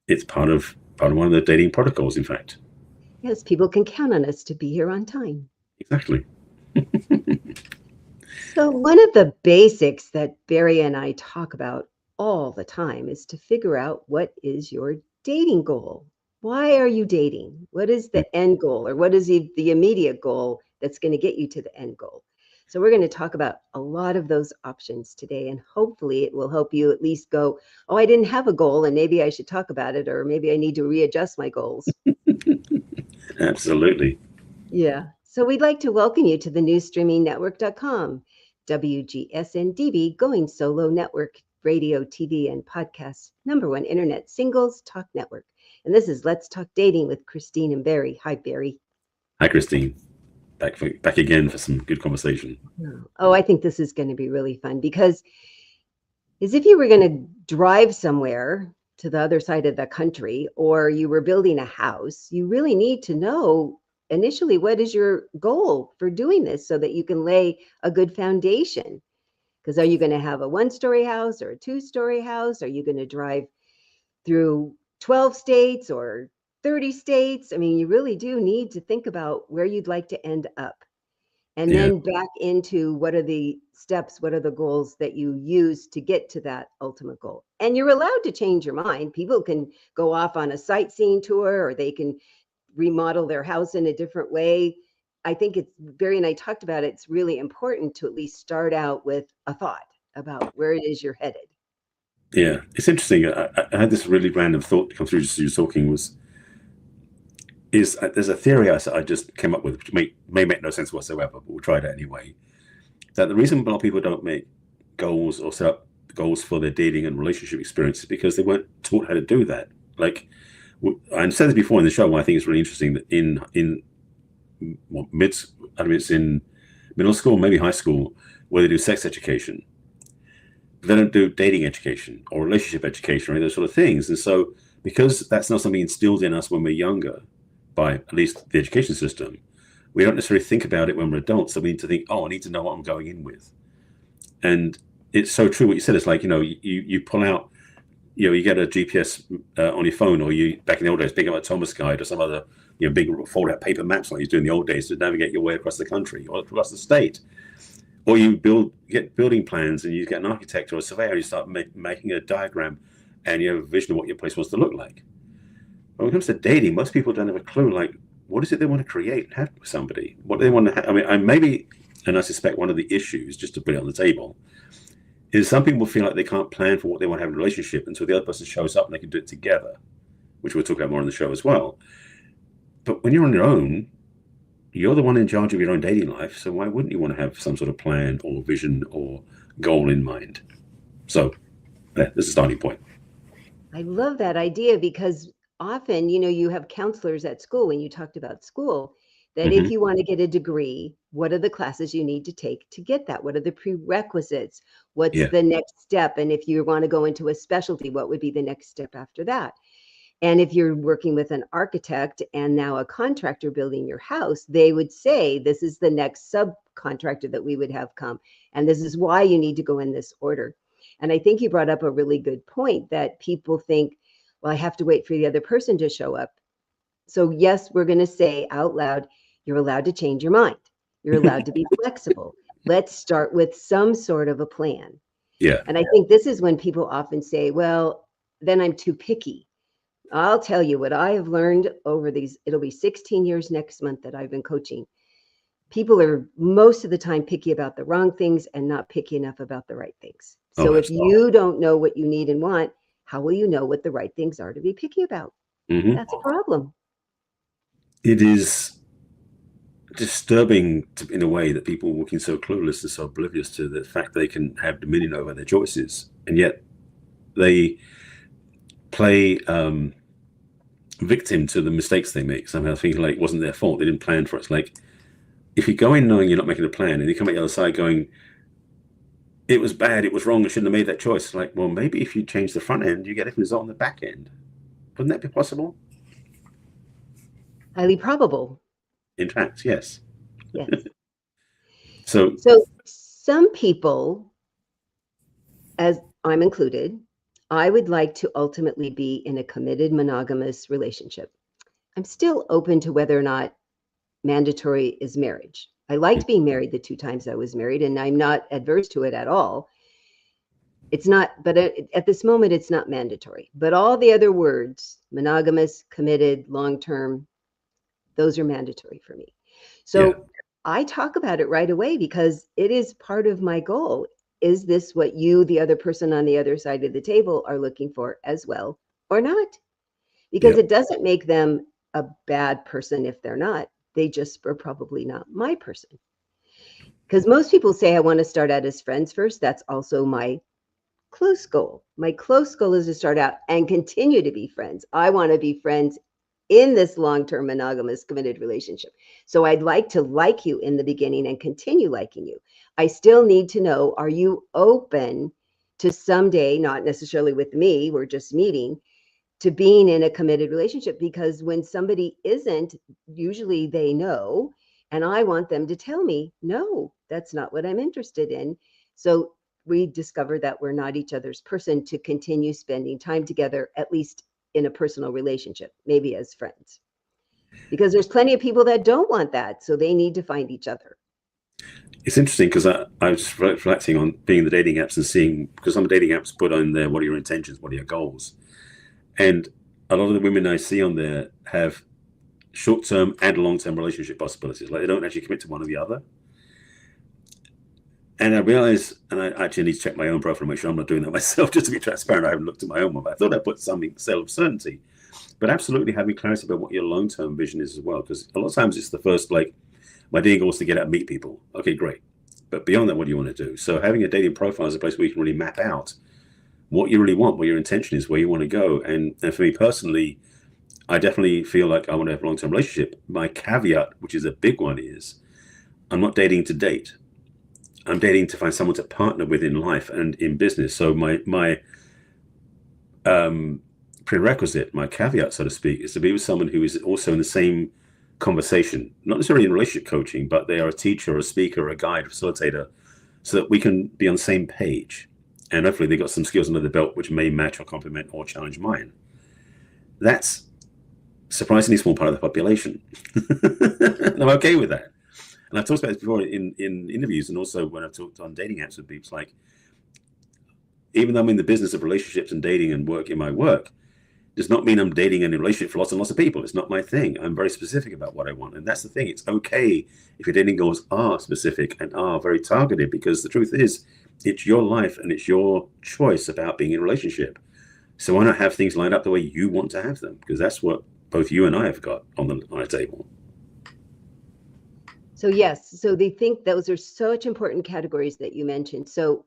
It's part of one of the dating protocols, in fact. Yes, people can count on us to be here on time. Exactly. So one of the basics that Barry and I talk about all the time is to figure out what is your dating goal. Why are you dating? What is the end goal, or what is the immediate goal that's going to get you to the end goal? So we're going to talk about a lot of those options today, and hopefully it will help you at least go, oh, I didn't have a goal and maybe I should talk about it, or maybe I need to readjust my goals. Absolutely. Yeah. So we'd like to welcome you to the newsstreamingnetwork.com, WGSN-DB, Going Solo Network, radio, TV, and podcast, #1 internet singles talk network. And this is Let's Talk Dating with Christine and Barry. Hi, Barry. Hi, Christine. Back again for some good conversation. Oh, I think this is going to be really fun because as if you were going to drive somewhere to the other side of the country, or you were building a house, you really need to know initially what is your goal for doing this so that you can lay a good foundation. Because are you going to have a 1-story house or a 2-story house? Are you going to drive through 12 states or 30 states? I mean, you really do need to think about where you'd like to end up. And then back into what are the steps, what are the goals that you use to get to that ultimate goal. And you're allowed to change your mind. People can go off on a sightseeing tour, or they can remodel their house in a different way. I think Barry and I talked about it, it's really important to at least start out with a thought about where it is you're headed. Yeah, it's interesting. I had this really random thought come through just as you were talking. There's a theory I just came up with, which may make no sense whatsoever, but we'll try it anyway. That the reason a lot of people don't make goals or set up goals for their dating and relationship experience is because they weren't taught how to do that. Like, I said this before in the show, I think it's really interesting that it's in middle school, maybe high school, where they do sex education. They don't do dating education or relationship education or any of those sort of things. And so, because that's not something instilled in us when we're younger, by at least the education system, we don't necessarily think about it when we're adults. So we need to think, oh, I need to know what I'm going in with. And it's so true what you said. It's like, you pull out, you get a GPS on your phone, or you, back in the old days, pick up a Thomas guide or some other, big fold out paper maps like you do in the old days to navigate your way across the country or across the state. Or you get building plans, and you get an architect or a surveyor, and you start making a diagram, and you have a vision of what your place wants to look like. But when it comes to dating, most people don't have a clue, like, what is it they want to create and have with somebody? What do they want to have? I mean, and I suspect one of the issues, just to put it on the table, is some people feel like they can't plan for what they want to have in a relationship until the other person shows up and they can do it together, which we'll talk about more on the show as well. But when you're on your own, you're the one in charge of your own dating life, so why wouldn't you want to have some sort of plan or vision or goal in mind? So, this is a starting point. I love that idea because often, you have counselors at school, when you talked about school, that if you want to get a degree, what are the classes you need to take to get that? What are the prerequisites? What's the next step? And if you want to go into a specialty, what would be the next step after that? And if you're working with an architect and now a contractor building your house, they would say, this is the next subcontractor that we would have come. And this is why you need to go in this order. And I think you brought up a really good point that people think, well, I have to wait for the other person to show up. So yes, we're going to say out loud, you're allowed to change your mind. You're allowed to be flexible. Let's start with some sort of a plan. Yeah. And I think this is when people often say, well, then I'm too picky. I'll tell you what I have learned over it'll be 16 years next month that I've been coaching. People are most of the time picky about the wrong things and not picky enough about the right things. So if you don't know what you need and want, how will you know what the right things are to be picky about? That's a problem. It is disturbing in a way that people are looking so clueless and so oblivious to the fact they can have dominion over their choices, and yet they play victim to the mistakes they make, somehow thinking like it wasn't their fault, they didn't plan for it. It's like, if you go in knowing you're not making a plan and you come out the other side going, it was bad, it was wrong, I shouldn't have made that choice. Like, well, maybe if you change the front end, you get a result on the back end. Wouldn't that be possible? Highly probable. In fact, yes. Yes. So some people, as I'm included, I would like to ultimately be in a committed monogamous relationship. I'm still open to whether or not mandatory is marriage. I liked being married the 2 times I was married, and I'm not adverse to it at all. It's not, but at this moment, it's not mandatory. But all the other words, monogamous, committed, long-term, those are mandatory for me. So Yeah. I talk about it right away because it is part of my goal. Is this what you, the other person on the other side of the table, are looking for as well or not? Because Yeah. it doesn't make them a bad person if they're not. They just are probably not my person. Because most people say, I want to start out as friends first. That's also my close goal. My close goal is to start out and continue to be friends. I want to be friends in this long-term monogamous committed relationship. So I'd like to like you in the beginning and continue liking you. I still need to know, are you open to someday, not necessarily with me, we're just meeting, to being in a committed relationship? Because when somebody isn't, usually they know, and I want them to tell me, no, that's not what I'm interested in. So we discover that we're not each other's person to continue spending time together, at least in a personal relationship, maybe as friends. Because there's plenty of people that don't want that, so they need to find each other. It's interesting because I was reflecting on being in the dating apps and seeing, because some dating apps put on there, what are your intentions, what are your goals? And a lot of the women I see on there have short-term and long-term relationship possibilities. Like they don't actually commit to one or the other. And I realize, and I actually need to check my own profile and make sure I'm not doing that myself, just to be transparent. I haven't looked at my own one, but I thought I put something self-certainty. But absolutely having clarity about what your long-term vision is as well. Because a lot of times it's the first, like, my dating goal is to get out and meet people. Okay, great. But beyond that, what do you want to do? So having a dating profile is a place where you can really map out what you really want, what your intention is, where you want to go. And for me personally, I definitely feel like I want to have a long-term relationship. My caveat, which is a big one, is I'm not dating to date. I'm dating to find someone to partner with in life and in business. So my prerequisite, my caveat, so to speak, is to be with someone who is also in the same conversation, not necessarily in relationship coaching, but they are a teacher, a speaker, a guide, a facilitator, so that we can be on the same page. And hopefully they've got some skills under the belt which may match or complement or challenge mine. That's surprisingly small part of the population. And I'm okay with that. And I've talked about this before in interviews, and also when I've talked on dating apps with people. It's like, even though I'm in the business of relationships and dating and work in my work, does not mean I'm dating in a relationship for lots and lots of people. It's not my thing. I'm very specific about what I want. And that's the thing. It's okay if your dating goals are specific and are very targeted, because the truth is, it's your life and it's your choice about being in a relationship. So why not have things lined up the way you want to have them? Because that's what both you and I have got on the table. So yes, so they think those are such important categories that you mentioned. So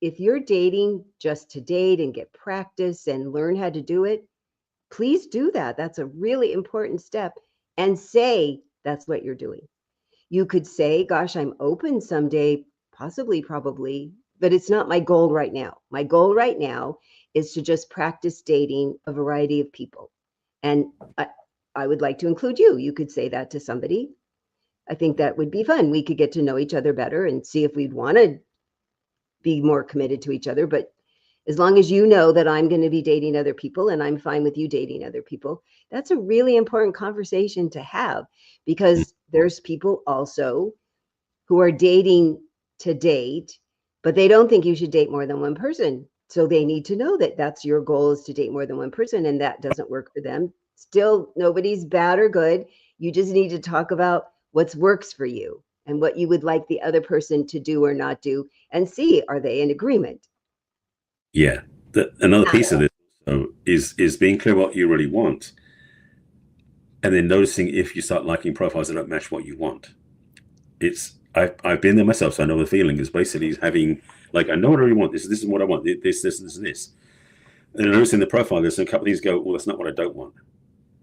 if you're dating just to date and get practice and learn how to do it, please do that. That's a really important step. And say that's what you're doing. You could say, gosh, I'm open someday, possibly, probably, but it's not my goal right now. My goal right now is to just practice dating a variety of people. And I would like to include you. You could say that to somebody. I think that would be fun. We could get to know each other better and see if we'd want to be more committed to each other. But as long as you know that I'm going to be dating other people and I'm fine with you dating other people, that's a really important conversation to have, because there's people also who are dating to date, but they don't think you should date more than one person. So they need to know that that's your goal, is to date more than one person, and that doesn't work for them. Still, nobody's bad or good. You just need to talk about what works for you and what you would like the other person to do or not do, and see, are they in agreement? Yeah. Another piece of this is being clear what you really want, and then noticing if you start liking profiles that don't match what you want. I've been there myself, so I know the feeling. Is basically having, like, I know what I really want. This is what I want. This, and this. And noticing the profile, there's a couple of these go, well, that's not what I don't want.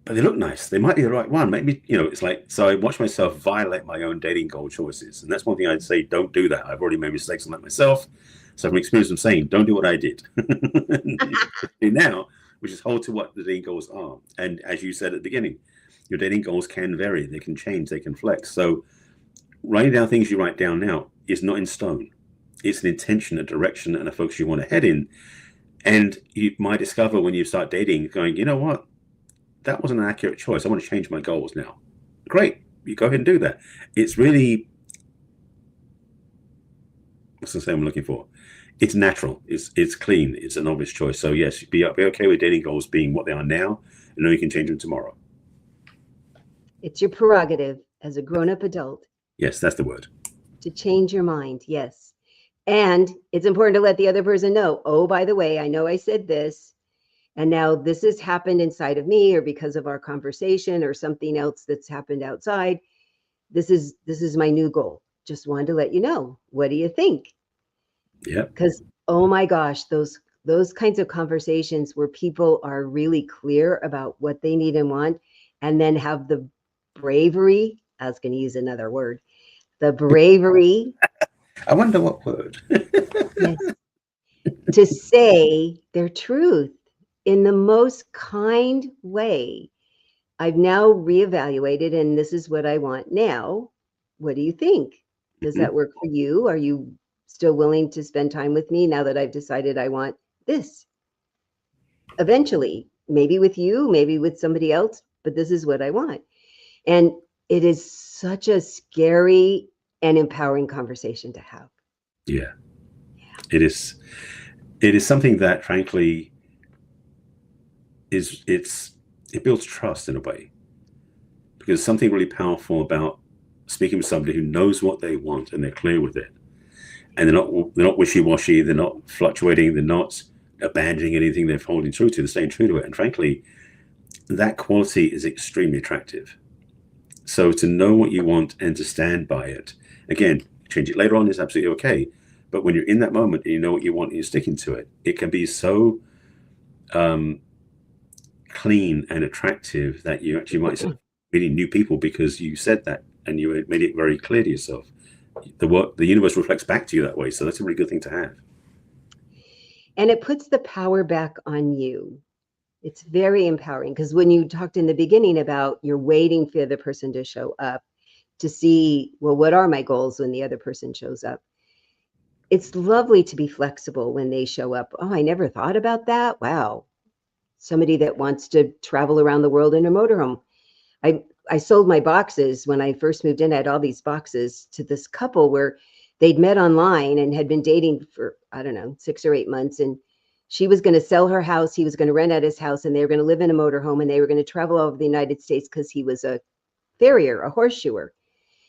But they look nice. They might be the right one. Maybe, it's like, so I watch myself violate my own dating goal choices. And that's one thing I'd say, don't do that. I've already made mistakes on that myself. So from experience, I'm saying, don't do what I did. Do now, which is hold to what the dating goals are. And as you said at the beginning, your dating goals can vary. They can change. They can flex. So writing down things you write down now is not in stone. It's an intention, a direction, and a focus you want to head in. And you might discover when you start dating, going, you know what, that wasn't an accurate choice. I want to change my goals now. Great, you go ahead and do that. It's really, what's the saying I'm looking for? It's natural. It's clean. It's an obvious choice. So yes, be okay with dating goals being what they are now, and know you can change them tomorrow. It's your prerogative as a grown-up adult Yes, that's the word. to change your mind. Yes. And it's important to let the other person know, oh, by the way, I know I said this, and now this has happened inside of me, or because of our conversation or something else that's happened outside. This is my new goal. Just wanted to let you know. What do you think? Yeah. Because, oh my gosh, those kinds of conversations where people are really clear about what they need and want, and then have the bravery, I was going to use another word, the bravery, I wonder what word. yes, to say their truth in the most kind way. I've now reevaluated, and this is what I want now. What do you think? Does that work for you? Are you still willing to spend time with me now that I've decided I want this? Eventually, maybe with you, maybe with somebody else, but this is what I want. And it is such a scary and empowering conversation to have. Yeah, it is. It is something that, frankly, it builds trust in a way, because something really powerful about speaking with somebody who knows what they want and they're clear with it, and they're not wishy-washy, they're not fluctuating, they're not abandoning anything they're holding true to, they're staying true to it. And frankly, that quality is extremely attractive. So to know what you want and to stand by it, again, change it later on is absolutely okay. But when you're in that moment and you know what you want and you're sticking to it, it can be so clean and attractive that you actually might start meeting new people because you said that and you made it very clear to yourself. The universe reflects back to you that way. So that's a really good thing to have. And it puts the power back on you. It's very empowering, because when you talked in the beginning about you're waiting for the person to show up to see, well, what are my goals when the other person shows up? It's lovely to be flexible when they show up. Oh, I never thought about that. Wow. Somebody that wants to travel around the world in a motorhome. I sold my boxes when I first moved in. I had all these boxes to this couple where they'd met online and had been dating for, I don't know, 6 or 8 months. And she was going to sell her house. He was going to rent out his house, and they were going to live in a motorhome, and they were going to travel all over the United States because he was a farrier, a horseshoer.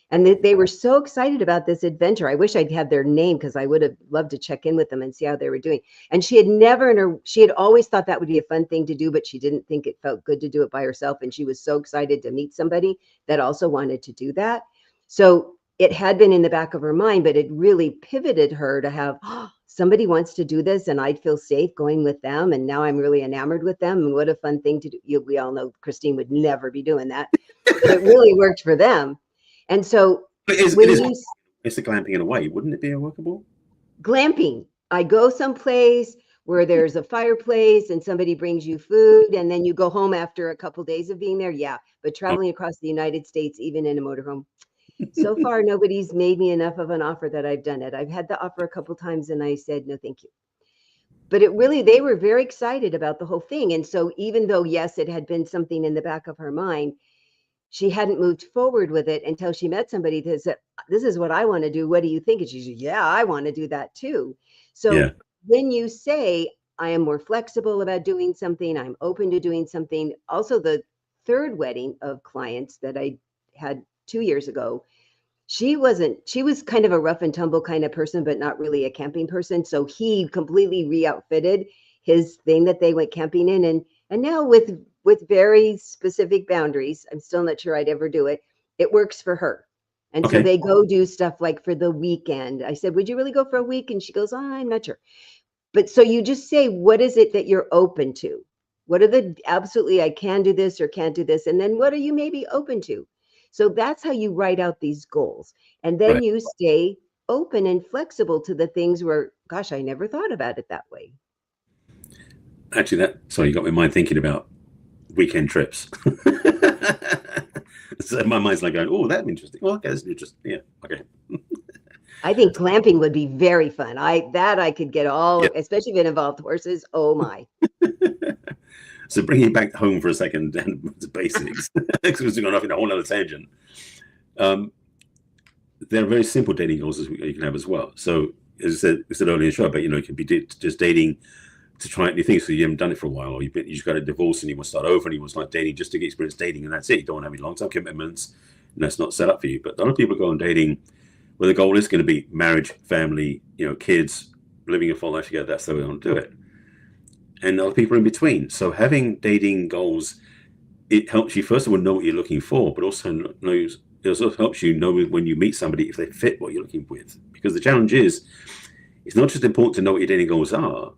And they were so excited about this adventure. I wish I'd had their name, because I would have loved to check in with them and see how they were doing. And she had always thought that would be a fun thing to do, but she didn't think it felt good to do it by herself. And she was so excited to meet somebody that also wanted to do that. So it had been in the back of her mind, but it really pivoted her to have, oh, somebody wants to do this and I'd feel safe going with them. And now I'm really enamored with them. And what a fun thing to do. We all know Christine would never be doing that, but it really worked for them. And so it's the glamping in a way. Wouldn't it be workable? Glamping. I go someplace where there's a fireplace and somebody brings you food, and then you go home after a couple of days of being there. Yeah. But traveling across the United States, even in a motorhome, so far, nobody's made me enough of an offer that I've done it. I've had the offer a couple of times and I said, no, thank you. But they were very excited about the whole thing. And so even though, yes, it had been something in the back of her mind, she hadn't moved forward with it until she met somebody that said, this is what I want to do. What do you think? And she said, yeah, I want to do that too. So when you say, I am more flexible about doing something, I'm open to doing something. Also, the third wedding of clients that I had 2 years ago, she was kind of a rough and tumble kind of person, but not really a camping person. So he completely re-outfitted his thing that they went camping in. And now with very specific boundaries, I'm still not sure I'd ever do it. It works for her. And so they go do stuff like for the weekend. I said, would you really go for a week? And she goes, oh, I'm not sure. But so you just say, what is it that you're open to? What are the absolutely, I can do this or can't do this? And then what are you maybe open to? So that's how you write out these goals. And then you stay open and flexible to the things where, gosh, I never thought about it that way. Actually, you got my mind thinking about weekend trips. So my mind's like going, oh, that'd be interesting. Well, okay, that's interesting. Yeah, okay. I think glamping would be very fun. I could get all Yeah. of, especially if it involved horses. Oh my. So bringing it back home for a second and the basics, because we're going off in a whole other tangent. There are very simple dating goals you can have as well. So as I said earlier in the show, but it can be just dating to try out new things. So you haven't done it for a while, or you just got a divorce and you want to start over and you want to start dating just to get experience dating, and that's it. You don't want to have any long-term commitments, and that's not set up for you. But a lot of people go on dating where the goal is going to be marriage, family, kids, living a full life together. That's the way they want to do it. And other people are in between. So having dating goals, it helps you first of all know what you're looking for, but also it also helps you know when you meet somebody if they fit what you're looking with. Because the challenge is, it's not just important to know what your dating goals are.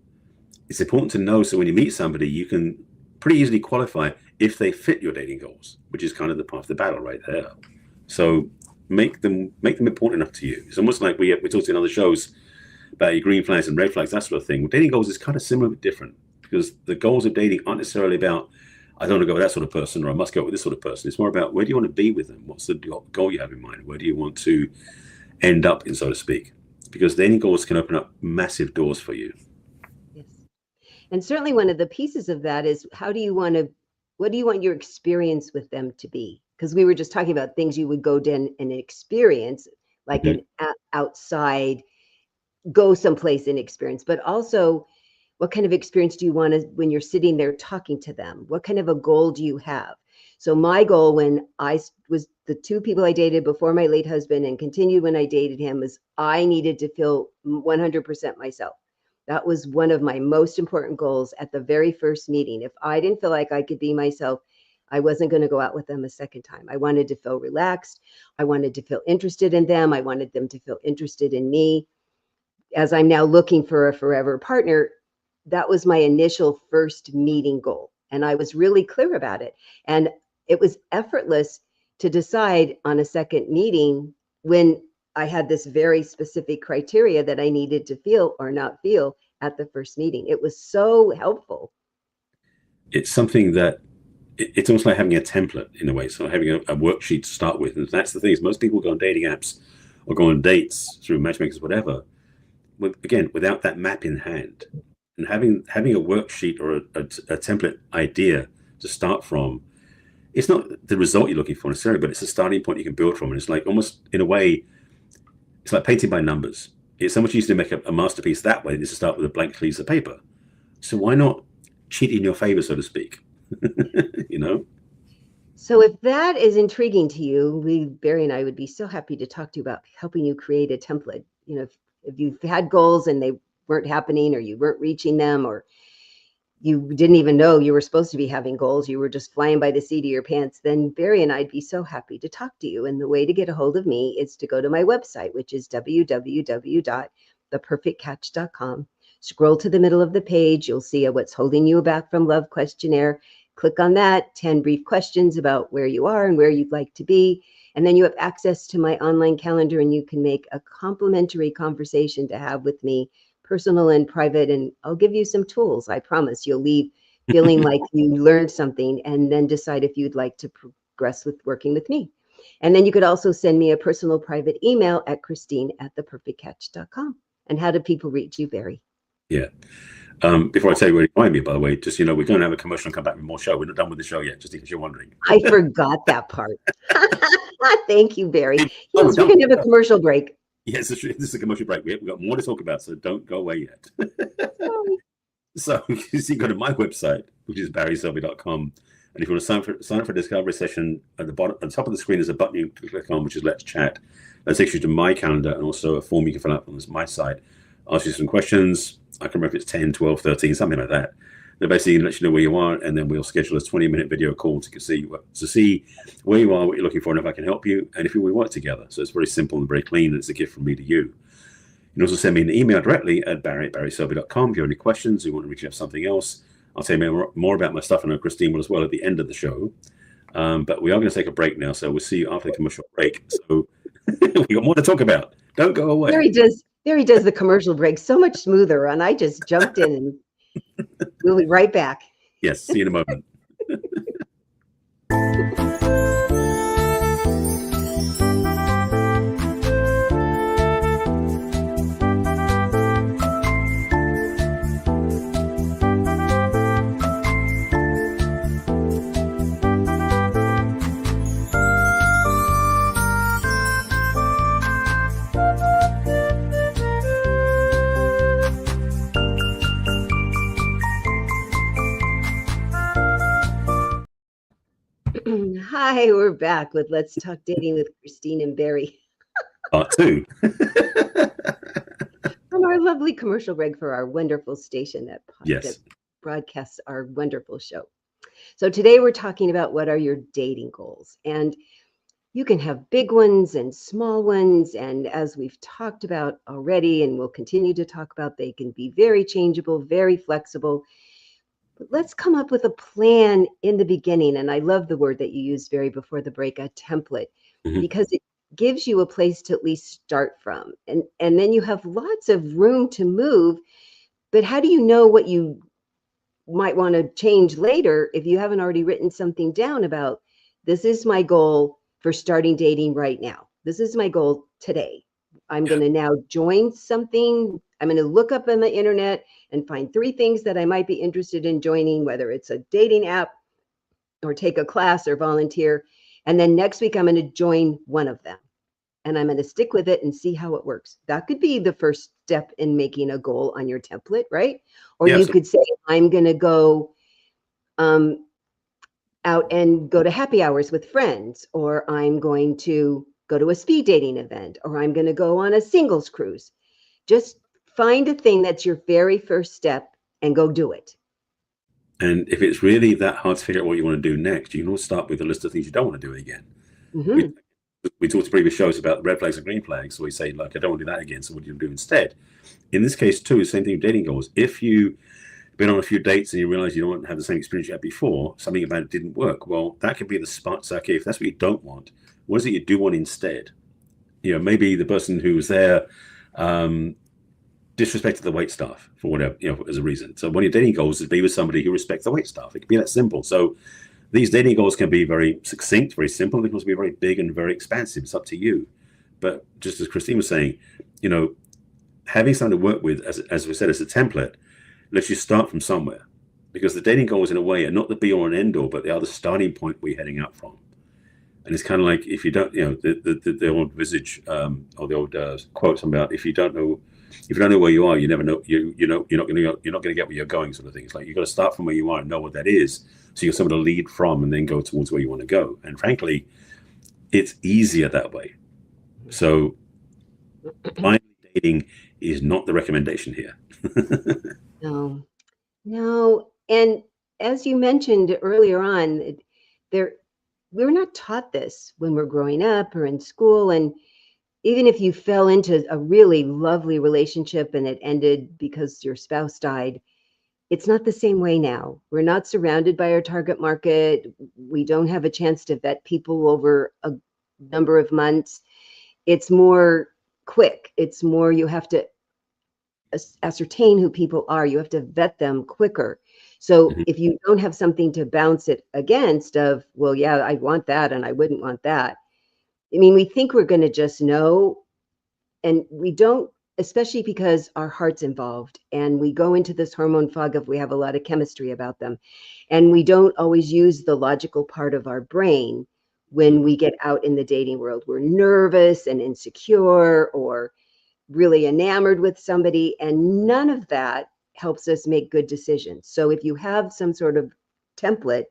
It's important to know so when you meet somebody, you can pretty easily qualify if they fit your dating goals, which is kind of the part of the battle right there. So make them important enough to you. It's almost like we talked in other shows about your green flags and red flags, that sort of thing. Well, dating goals is kind of similar but different, because the goals of dating aren't necessarily about, I don't want to go with that sort of person, or I must go with this sort of person. It's more about, where do you want to be with them? What's the goal you have in mind? Where do you want to end up in, so to speak? Because dating goals can open up massive doors for you. Yes. And certainly one of the pieces of that is, what do you want your experience with them to be? Because we were just talking about things you would go down and experience, like an outside, go someplace and experience, but also, what kind of experience do you want when you're sitting there talking to them? What kind of a goal do you have? So my goal when I was the two people I dated before my late husband and continued when I dated him was I needed to feel 100% myself. That was one of my most important goals at the very first meeting. If I didn't feel like I could be myself, I wasn't going to go out with them a second time. I wanted to feel relaxed. I wanted to feel interested in them. I wanted them to feel interested in me. As I'm now looking for a forever partner, that was my initial first meeting goal. And I was really clear about it. And it was effortless to decide on a second meeting when I had this very specific criteria that I needed to feel or not feel at the first meeting. It was so helpful. It's something that it's almost like having a template in a way. So having a worksheet to start with. And that's the thing, is most people go on dating apps or go on dates through matchmakers, whatever, again, without that map in hand. And having a worksheet or a template idea to start from, it's not the result you're looking for necessarily, but it's a starting point you can build from. And it's like, almost in a way, it's like painting by numbers. It's so much easier to make a masterpiece that way than to start with a blank piece of paper. So why not cheat in your favor, so to speak? So if that is intriguing to you, Barry and I would be so happy to talk to you about helping you create a template. If you've had goals and they weren't happening, or you weren't reaching them, or you didn't even know you were supposed to be having goals, you were just flying by the seat of your pants, then Barry and I'd be so happy to talk to you. And the way to get a hold of me is to go to my website, which is www.theperfectcatch.com. Scroll to the middle of the page. You'll see a What's Holding You Back from Love questionnaire. Click on that, 10 brief questions about where you are and where you'd like to be. And then you have access to my online calendar, and you can make a complimentary conversation to have with me, personal and private, and I'll give you some tools. I promise you'll leave feeling like you learned something, and then decide if you'd like to progress with working with me. And then you could also send me a personal private email at Christine@theperfectcatch.com. And how do people reach you, Barry? Yeah. Before I tell you where to find me, by the way, just, we're going to have a commercial and come back with more show. We're not done with the show yet, just in case you're wondering. I forgot that part. Thank you, Barry. Yes, we're going to have a commercial break. Yes, this is a commercial break. We've got more to talk about, so don't go away yet. So you see, go to my website, which is barryselby.com. And if you want to sign up for a discovery session, at the top of the screen, there's a button you can click on, which is Let's Chat. That takes you to my calendar, and also a form you can fill out on my side. Ask you some questions. I can remember if it's 10, 12, 13, something like that. They basically let you know where you are, and then we'll schedule a 20-minute video call to see where you are, what you're looking for, and if I can help you, and if we work together. So it's very simple and very clean, and it's a gift from me to you. You can also send me an email directly at barry@barryselby.com if you have any questions, you want to reach out something else. I'll tell you more about my stuff. I know Christine will as well at the end of the show. But we are going to take a break now, so we'll see you after the commercial break. So we got more to talk about. Don't go away. There he does the commercial break so much smoother, and I just jumped in, and we'll be right back. Yes, see you in a moment. Hi, we're back with Let's Talk Dating with Christine and Barry Part two. on our lovely commercial break for our wonderful station that Yes. broadcasts our wonderful show. So today we're talking about what are your dating goals, and you can have big ones and small ones, and as we've talked about already and we'll continue to talk about, they can be very changeable, very flexible. But let's come up with a plan in the beginning. And I love the word that you used very before the break, a template, Mhm. because it gives you a place to at least start from. And then you have lots of room to move. But how do you know what you might want to change later if you haven't already written something down about this is my goal for starting dating right now? This is my goal today. I'm Yeah. going to now join something. I'm going to look up on the internet and find 3 things that I might be interested in joining, whether it's a dating app or take a class or volunteer. And then next week, I'm going to join one of them and I'm going to stick with it and see how it works. That could be the first step in making a goal on your template, right? Or Yeah. you could say, I'm going to go um, out and go to happy hours with friends, or I'm going to go to a speed dating event, or I'm going to go on a singles cruise. Just find a thing that's your very first step and go do it. And if it's really that hard to figure out what you want to do next, you can always start with a list of things you don't want to do again. Mm-hmm. We talked in previous shows about red flags and green flags. So we say, like, I don't want to do that again. So what do you do instead? In this case, too, same thing with dating goals. If you've been on a few dates and you realize you don't have the same experience you had before, something about it didn't work, well, that could be the spot. So, okay, if that's what you don't want, what is it you do want instead? Maybe the person who was there disrespected the wait staff for whatever, as a reason. So one of your dating goals is be with somebody who respects the wait staff. It can be that simple. So these dating goals can be very succinct, very simple. They can also be very big and very expansive. It's up to you. But just as Christine was saying, having something to work with, as we said, as a template, lets you start from somewhere. Because the dating goals, in a way, are not the be all and end all, but they are the starting point we're heading up from. And it's kind of like, if you don't, the old visage or the old quotes about, if you don't know where you are, you never know. You're not going to get where you're going, sort of thing. It's like you've got to start from where you are and know what that is, so you're someone to lead from, and then go towards where you want to go. And frankly, it's easier that way. So, blind dating is not the recommendation here. No, no. And as you mentioned earlier on, there we're not taught this when we're growing up or in school. And even if you fell into a really lovely relationship and it ended because your spouse died, it's not the same way now. We're not surrounded by our target market. We don't have a chance to vet people over a number of months. It's more quick. It's more you have to ascertain who people are. You have to vet them quicker. So Mhm. if you don't have something to bounce it against of, well, yeah, I want that and I wouldn't want that. I mean, we think we're going to just know, and we don't, especially because our heart's involved and we go into this hormone fog of we have a lot of chemistry about them. And we don't always use the logical part of our brain when we get out in the dating world. We're nervous and insecure or really enamored with somebody, and none of that helps us make good decisions. So if you have some sort of template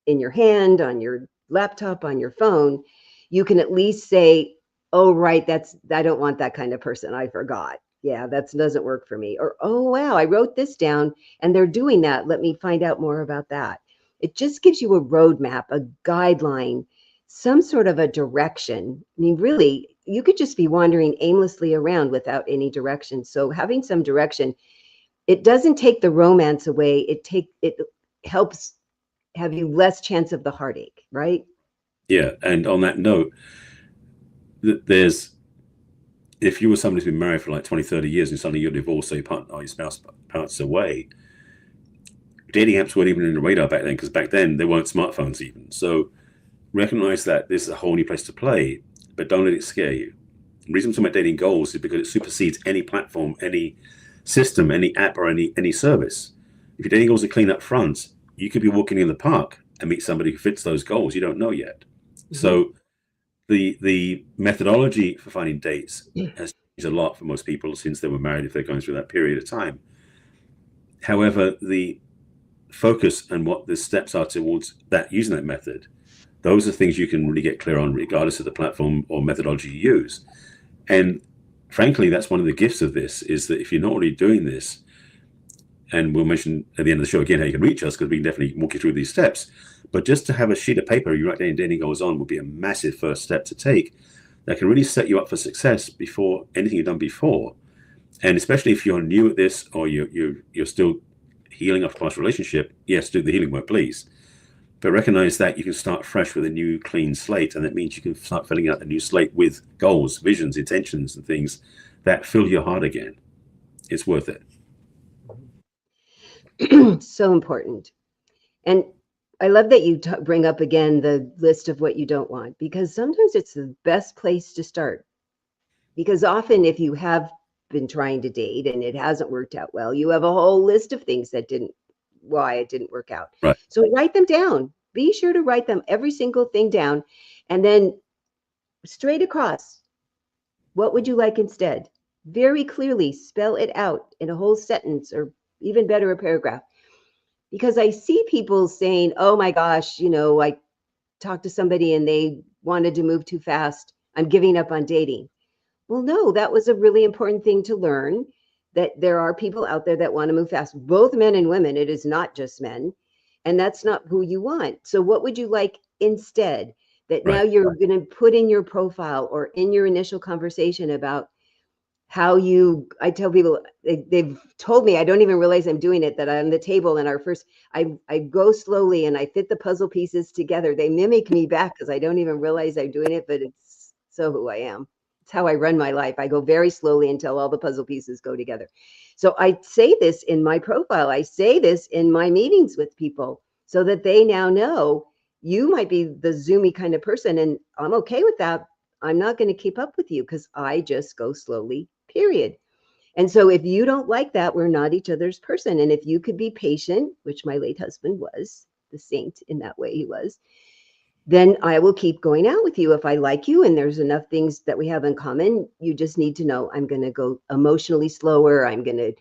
in your hand, on your laptop, on your phone, you can at least say, oh, right, I don't want that kind of person. I forgot. Yeah, that doesn't work for me. Or, oh, wow, I wrote this down and they're doing that. Let me find out more about that. It just gives you a roadmap, a guideline, some sort of a direction. I mean, really, you could just be wandering aimlessly around without any direction. So having some direction, it doesn't take the romance away. It helps have you less chance of the heartache, right? Yeah. And on that note, there's if you were somebody who's been married for like 20, 30 years and suddenly you're divorced, so your spouse passes away, dating apps weren't even in the radar back then, because back then there weren't smartphones even. So recognize that this is a whole new place to play, but don't let it scare you. The reason I'm talking about dating goals is because it supersedes any platform, any system, any app, or any service. If your dating goals are clean up front, you could be walking in the park and meet somebody who fits those goals. You don't know yet. Mm-hmm. So the methodology for finding dates has changed a lot for most people since they were married, if they're going through that period of time. However, the focus and what the steps are towards that using that method Those are things you can really get clear on, regardless of the platform or methodology you use. And frankly, that's one of the gifts of this, is that if you're not already doing this, and we'll mention at the end of the show again how you can reach us, because we can definitely walk you through these steps. But just to have a sheet of paper you write down dating goals on would be a massive first step to take that can really set you up for success before anything you've done before. And especially if you're new at this, or you're still healing a past relationship, yes, do the healing work, please. But recognize that you can start fresh with a new clean slate, and that means you can start filling out the new slate with goals, visions, intentions, and things that fill your heart again. It's worth it. So important. And I love that you bring up again the list of what you don't want, because sometimes it's the best place to start. Because often if you have been trying to date and it hasn't worked out well, you have a whole list of things that why it didn't work out. Right. So write them down. Be sure to write them, every single thing down, and then straight across, what would you like instead? Very clearly spell it out in a whole sentence, or even better, a paragraph. Because I see people saying, oh my gosh, I talked to somebody and they wanted to move too fast, I'm giving up on dating. Well, no, that was a really important thing to learn, that there are people out there that want to move fast, both men and women. It is not just men. And that's not who you want. So what would you like instead? That now you're going to put in your profile or in your initial conversation about how I tell people, they've told me, I don't even realize I'm doing it, that I'm on the table and I go slowly and I fit the puzzle pieces together. They mimic me back because I don't even realize I'm doing it, but it's so who I am. It's how I run my life. I go very slowly until all the puzzle pieces go together. So I say this in my profile. I say this in my meetings with people so that they now know, you might be the zoomy kind of person, and I'm okay with that. I'm not going to keep up with you because I just go slowly, period. And so if you don't like that, we're not each other's person. And if you could be patient, which my late husband was, the saint in that way he was, then I will keep going out with you. If I like you and there's enough things that we have in common, you just need to know I'm going to go emotionally slower. I'm going to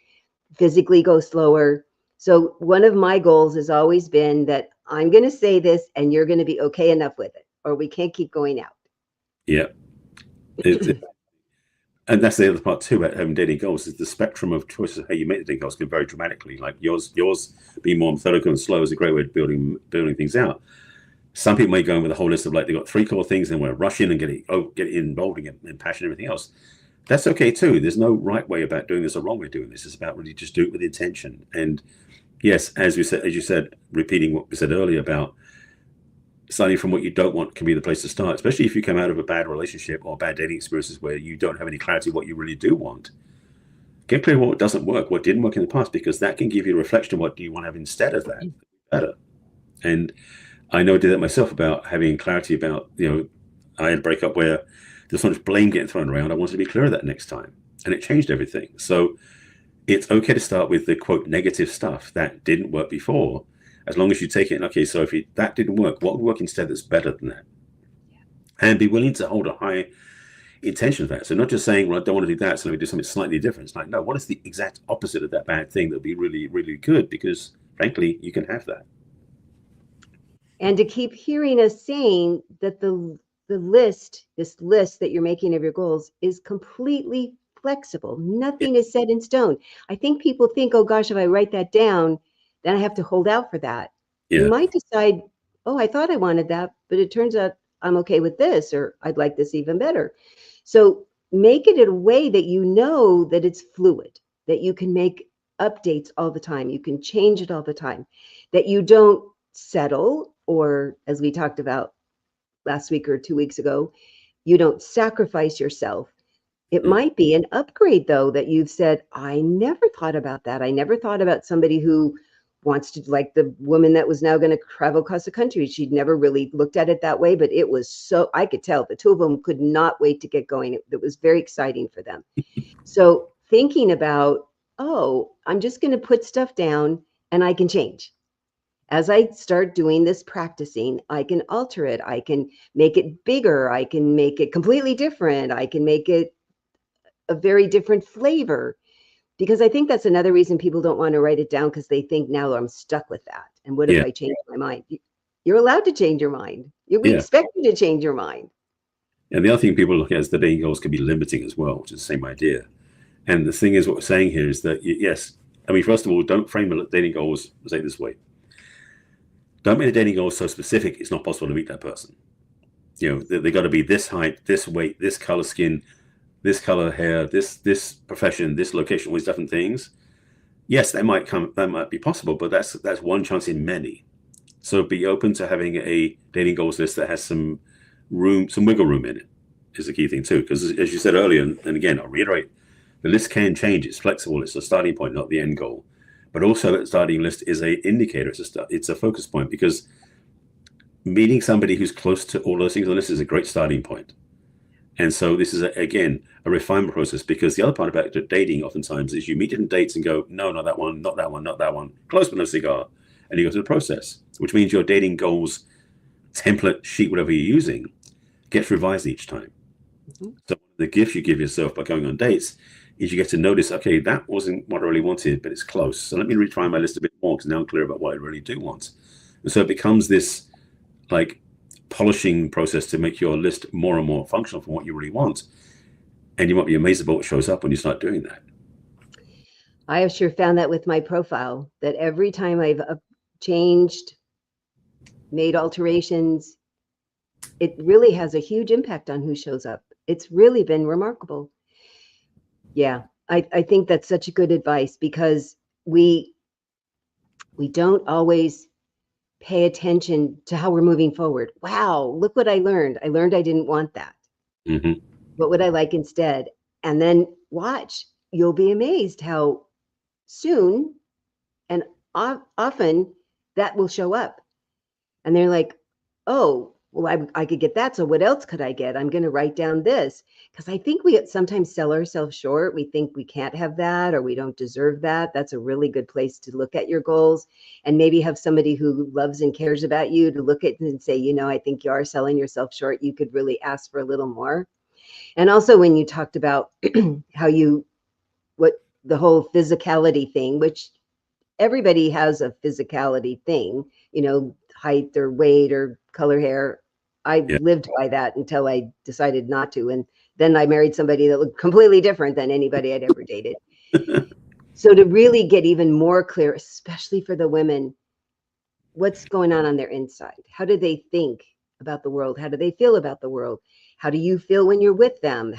physically go slower. So one of my goals has always been that I'm going to say this and you're going to be okay enough with it, or we can't keep going out. Yeah. And that's the other part too about having dating goals, is the spectrum of choices of how you make the dating goals can vary dramatically. Like yours being more methodical and slow is a great way of building things out. Some people may go in with a whole list of, like, they've got 3 core things and we're rushing and get involved and passion and everything else. That's okay too. There's no right way about doing this or wrong way of doing this. It's about really just do it with intention. And yes, as you said, repeating what we said earlier about starting from what you don't want can be the place to start, especially if you come out of a bad relationship or bad dating experiences where you don't have any clarity of what you really do want. Get clear what doesn't work, what didn't work in the past, because that can give you a reflection of what do you want to have instead of that better. And I know I did that myself, about having clarity about, I had a breakup where there's so much blame getting thrown around. I wanted to be clear of that next time, and it changed everything. So it's okay to start with the quote negative stuff that didn't work before, as long as you take it, okay, so if that didn't work, what would work instead that's better than that? And be willing to hold a high intention of that. So not just saying, well, I don't want to do that, so let me do something slightly different. It's like, no, what is the exact opposite of that bad thing that would be really, really good? Because frankly, you can have that. And to keep hearing us saying that this list that you're making of your goals is completely flexible. Nothing is set in stone. I think people think, oh gosh, if I write that down, then I have to hold out for that. Yeah. You might decide, oh, I thought I wanted that, but it turns out I'm okay with this, or I'd like this even better. So make it in a way that you know that it's fluid, that you can make updates all the time. You can change it all the time, that you don't settle, or as we talked about last week or 2 weeks ago, you don't sacrifice yourself. It might be an upgrade, though, that you've said, I never thought about that. I never thought about somebody who wants to, like the woman that was now going to travel across the country. She'd never really looked at it that way, but it was so, I could tell the two of them could not wait to get going. It was very exciting for them. So thinking about, oh, I'm just going to put stuff down and I can change. As I start doing this practicing, I can alter it. I can make it bigger. I can make it completely different. I can make it a very different flavor, because I think that's another reason people don't want to write it down, because they think, now I'm stuck with that. And what if I change my mind? You're allowed to change your mind. We Yeah. expect you to change your mind. And the other thing people look at is the dating goals can be limiting as well, which is the same idea. And the thing is, what we're saying here is that, yes, I mean, first of all, don't frame the dating goals, say it this way. Don't make the dating goals so specific it's not possible to meet that person. You know, they got to be this height, this weight, this color skin, this color hair, this profession, this location, all these different things. Yes, that might be possible, but that's one chance in many. So be open to having a dating goals list that has some room, some wiggle room in it, is the key thing too. Because as you said earlier, and again, I'll reiterate, the list can change. It's flexible. It's a starting point, not the end goal. But also that starting list is a indicator. It's a focus point, because meeting somebody who's close to all those things on the list is a great starting point. And so this is, again, a refinement process, because the other part about dating oftentimes is you meet different dates and go, no, not that one, not that one, not that one, close but no cigar. And you go through the process, which means your dating goals template sheet, whatever you're using, gets revised each time. Mm-hmm. So the gift you give yourself by going on dates is you get to notice, okay, that wasn't what I really wanted, but it's close. So let me retry my list a bit more, because now I'm clear about what I really do want. And so it becomes this like polishing process to make your list more and more functional for what you really want. And you might be amazed about what shows up when you start doing that. I have sure found that with my profile, that every time I've changed, made alterations, it really has a huge impact on who shows up. It's really been remarkable. Yeah, I think that's such a good advice, because we don't always pay attention to how we're moving forward. Wow, look what I learned. I learned I didn't want that. Mm-hmm. What would I like instead? And then watch. You'll be amazed how soon and often that will show up. And they're like, oh, well, I could get that. So what else could I get? I'm going to write down this, because I think we sometimes sell ourselves short. We think we can't have that, or we don't deserve that. That's a really good place to look at your goals, and maybe have somebody who loves and cares about you to look at it and say, you know, I think you are selling yourself short. You could really ask for a little more. And also when you talked about how what the whole physicality thing, which everybody has a physicality thing, you know, height or weight or color hair. I lived by that until I decided not to. And then I married somebody that looked completely different than anybody I'd ever dated. So to really get even more clear, especially for the women, what's going on their inside? How do they think about the world? How do they feel about the world? How do you feel when you're with them?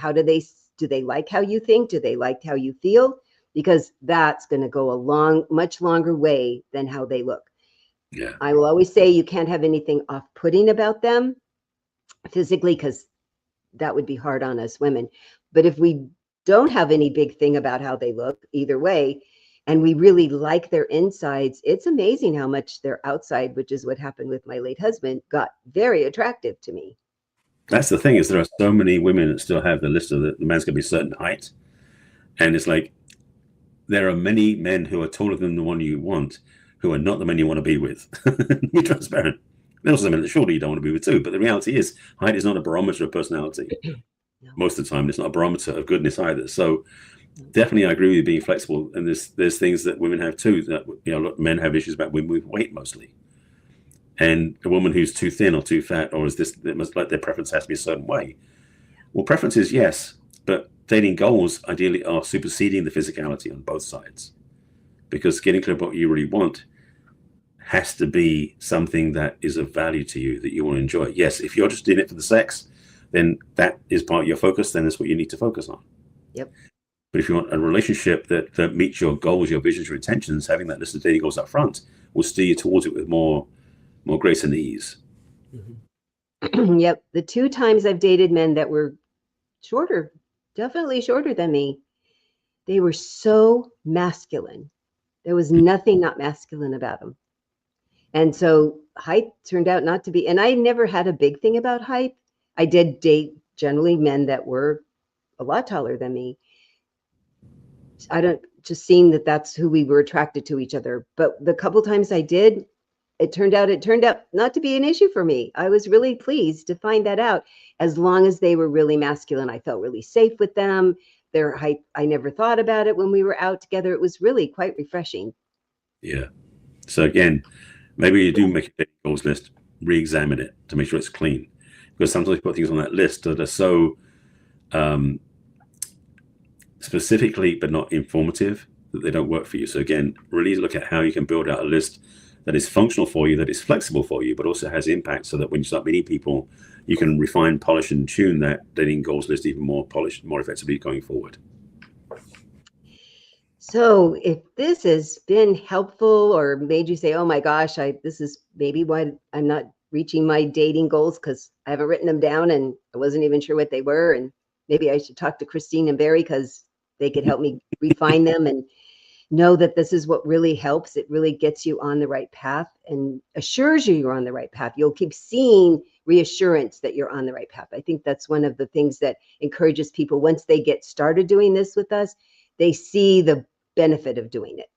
Do they like how you think? Do they like how you feel? Because that's going to go a much longer way than how they look. Yeah. I will always say you can't have anything off-putting about them physically, because that would be hard on us women. But if we don't have any big thing about how they look either way, and we really like their insides, it's amazing how much their outside, which is what happened with my late husband, got very attractive to me. That's the thing, is there are so many women that still have the list of the man's going to be a certain height. And it's like, there are many men who are taller than the one you want, who are not the men you want to be with. Be transparent. There's also men that surely you don't want to be with too. But the reality is, height is not a barometer of personality. No. Most of the time, it's not a barometer of goodness either. So definitely, I agree with you being flexible. And there's things that women have too. That, you know, men have issues about women with weight mostly. And a woman who's too thin or too fat, or is this, it must, like, their preference has to be a certain way. Well, preferences, yes, but dating goals ideally are superseding the physicality on both sides, because getting clear about what you really want has to be something that is of value to you, that you want to enjoy. Yes, if you're just in it for the sex, then that is part of your focus. Then that's what you need to focus on. Yep. But if you want a relationship that meets your goals, your visions, your intentions, having that list of dating goals up front will steer you towards it with more grace and ease. Mm-hmm. Yep. The 2 times I've dated men that were shorter, definitely shorter than me, they were so masculine. There was nothing not masculine about them. And so height turned out not to be, and I never had a big thing about height. I did date generally men that were a lot taller than me. I don't, just seeing that that's who we were attracted to each other. But the couple times I did, it turned out not to be an issue for me. I was really pleased to find that out. As long as they were really masculine, I felt really safe with them. Their height, I never thought about it when we were out together. It was really quite refreshing. Yeah. So again, maybe you do make a dating goals list. re-examine it to make sure it's clean. Because sometimes we put things on that list that are so specifically but not informative that they don't work for you. So again, really look at how you can build out a list that is functional for you, that is flexible for you, but also has impact, so that when you start meeting people, you can refine, polish, and tune that dating goals list even more polished, more effectively going forward. So if this has been helpful or made you say, oh my gosh, this is maybe why I'm not reaching my dating goals, because I haven't written them down and I wasn't even sure what they were. And maybe I should talk to Christine and Barry because they could help me refine them and know that this is what really helps. It really gets you on the right path and assures you you're on the right path. You'll keep seeing reassurance that you're on the right path. I think that's one of the things that encourages people once they get started doing this with us. They see the benefit of doing it,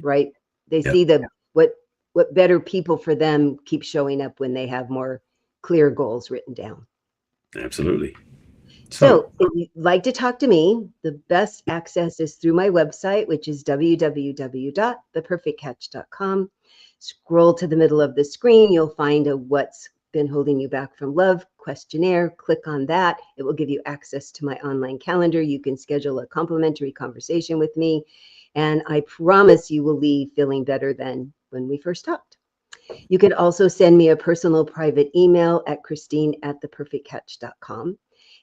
right? They see what better people for them keep showing up when they have more clear goals written down. Absolutely. So if you'd like to talk to me, the best access is through my website, which is www.theperfectcatch.com. Scroll to the middle of the screen. You'll find a What's Been Holding You Back from Love questionnaire. Click on that. It will give you access to my online calendar. You can schedule a complimentary conversation with me, and I promise you will leave feeling better than when we first talked. You can also send me a personal private email at christine@theperfectcatch.com.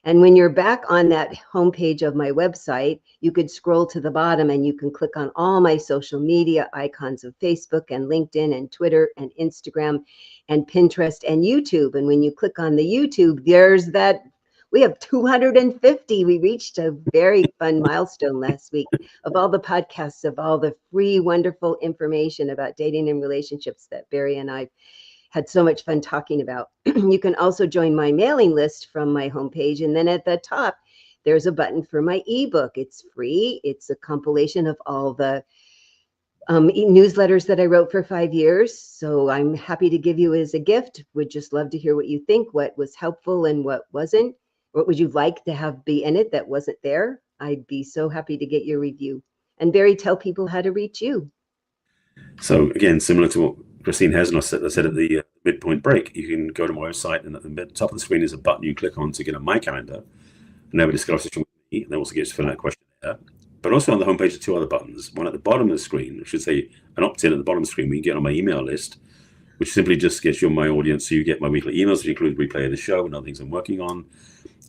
And when you're back on that homepage of my website, you could scroll to the bottom and you can click on all my social media icons of Facebook and LinkedIn and Twitter and Instagram and Pinterest and YouTube. And when you click on the YouTube, there's that. We have 250. We reached a very fun milestone last week of all the podcasts, of all the free, wonderful information about dating and relationships that Barry and I had so much fun talking about. You can also join my mailing list from my homepage. And then at the top, there's a button for my ebook. It's free. It's a compilation of all the newsletters that I wrote for 5 years. So I'm happy to give you as a gift. Would just love to hear what you think, what was helpful and what wasn't. What would you like to have be in it that wasn't there? I'd be so happy to get your review. And Barry, tell people how to reach you. So again, similar to what Christine has, and I said at the midpoint break, you can go to my website, and at the top of the screen is a button you click on to get on my calendar and have a discussion with me, and that also gets to fill out a questionnaire. But also on the homepage are two other buttons. One at the bottom of the screen, which should say an opt-in at the bottom of the screen, where you can get on my email list, which simply just gets you on my audience, so you get my weekly emails, which include replay of the show and other things I'm working on.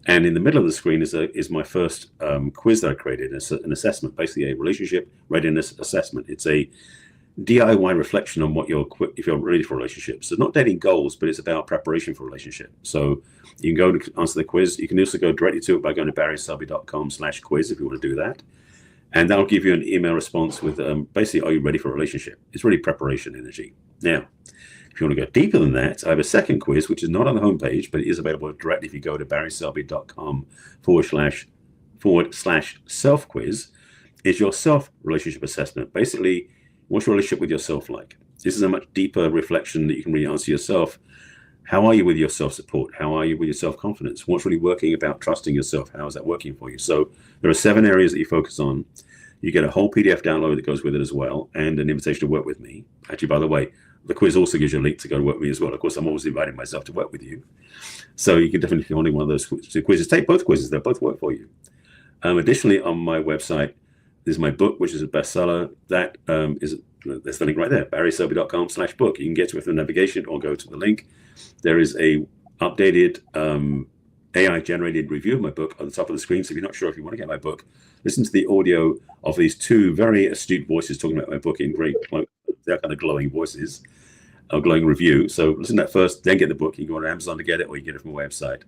And in the middle of the screen is my first quiz that I created. It's an assessment, basically a relationship readiness assessment. It's a DIY reflection on if you're ready for a relationship. So not dating goals, but it's about preparation for a relationship. So you can go to answer the quiz. You can also go directly to it by going to barryselby.com/quiz if you want to do that. And that'll give you an email response with basically, are you ready for a relationship? It's really preparation energy. Now, if you want to go deeper than that, I have a second quiz, which is not on the homepage, but it is available directly if you go to barryselby.com/self-quiz. Is your self-relationship assessment. Basically, what's your relationship with yourself like? This is a much deeper reflection that you can really answer yourself. How are you with your self-support? How are you with your self-confidence? What's really working about trusting yourself? How is that working for you? So there are 7 areas that you focus on. You get a whole PDF download that goes with it as well, and an invitation to work with me. Actually, by the way, the quiz also gives you a link to go to work with me as well. Of course, I'm always inviting myself to work with you. So you can definitely, if you're wanting one of those 2 quizzes, take both quizzes. They'll both work for you. Additionally, on my website, there's my book, which is a bestseller. There's the link right there, barryselby.com/book. You can get to it from the navigation or go to the link. There is a updated AI-generated review of my book on the top of the screen. So if you're not sure if you want to get my book, listen to the audio of these 2 very astute voices talking about my book in great, they're kind of glowing voices, a glowing review. So listen to that first, then get the book. You can go on Amazon to get it, or you get it from my website.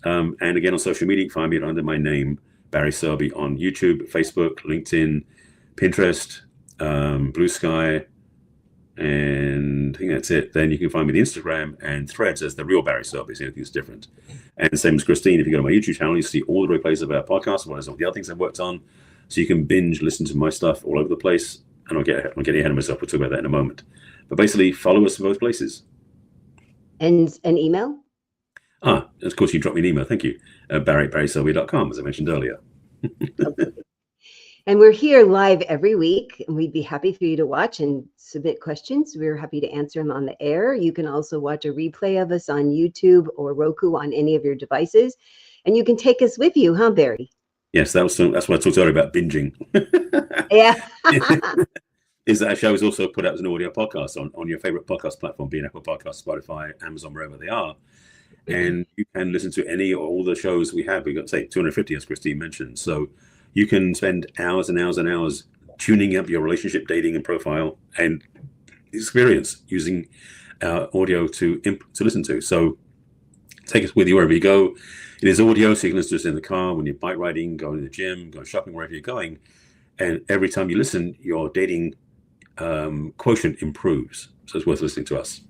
And again, on social media, you can find me under my name, Barry Selby, on YouTube, Facebook, LinkedIn, Pinterest, Blue Sky, and I think that's it. Then you can find me on Instagram and Threads as the real Barry Selby, so anything's different. And the same as Christine, if you go to my YouTube channel, you see all the replays of our podcast, as well as all the other things I've worked on. So you can binge listen to my stuff all over the place. And I'm getting ahead of myself. We'll talk about that in a moment. But basically, follow us in both places. And an email? Of course, you drop me an email. Thank you. Barry@barryselby.com, as I mentioned earlier. Okay. And we're here live every week, and we'd be happy for you to watch and submit questions. We're happy to answer them on the air. You can also watch a replay of us on YouTube or Roku on any of your devices. And you can take us with you, huh, Barry? Yes, that's what I talked earlier about binging. Yeah. Is that show is also put out as an audio podcast on your favorite podcast platform, being Apple Podcasts, Spotify, Amazon, wherever they are. And you can listen to any or all the shows we have. We've got, say, 250, as Christine mentioned. So you can spend hours and hours and hours tuning up your relationship, dating, and profile and experience using audio to listen to. So take us with you wherever you go. It is audio, so you can listen to us in the car, when you're bike riding, going to the gym, going shopping, wherever you're going. And every time you listen, your dating quotient improves. So it's worth listening to us.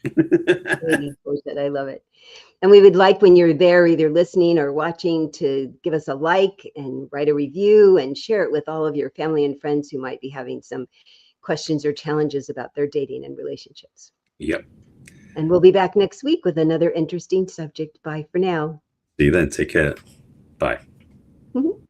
I love it. And we would like, when you're there, either listening or watching, to give us a like and write a review and share it with all of your family and friends who might be having some questions or challenges about their dating and relationships. Yep. And we'll be back next week with another interesting subject. Bye for now. See you then. Take care. Bye.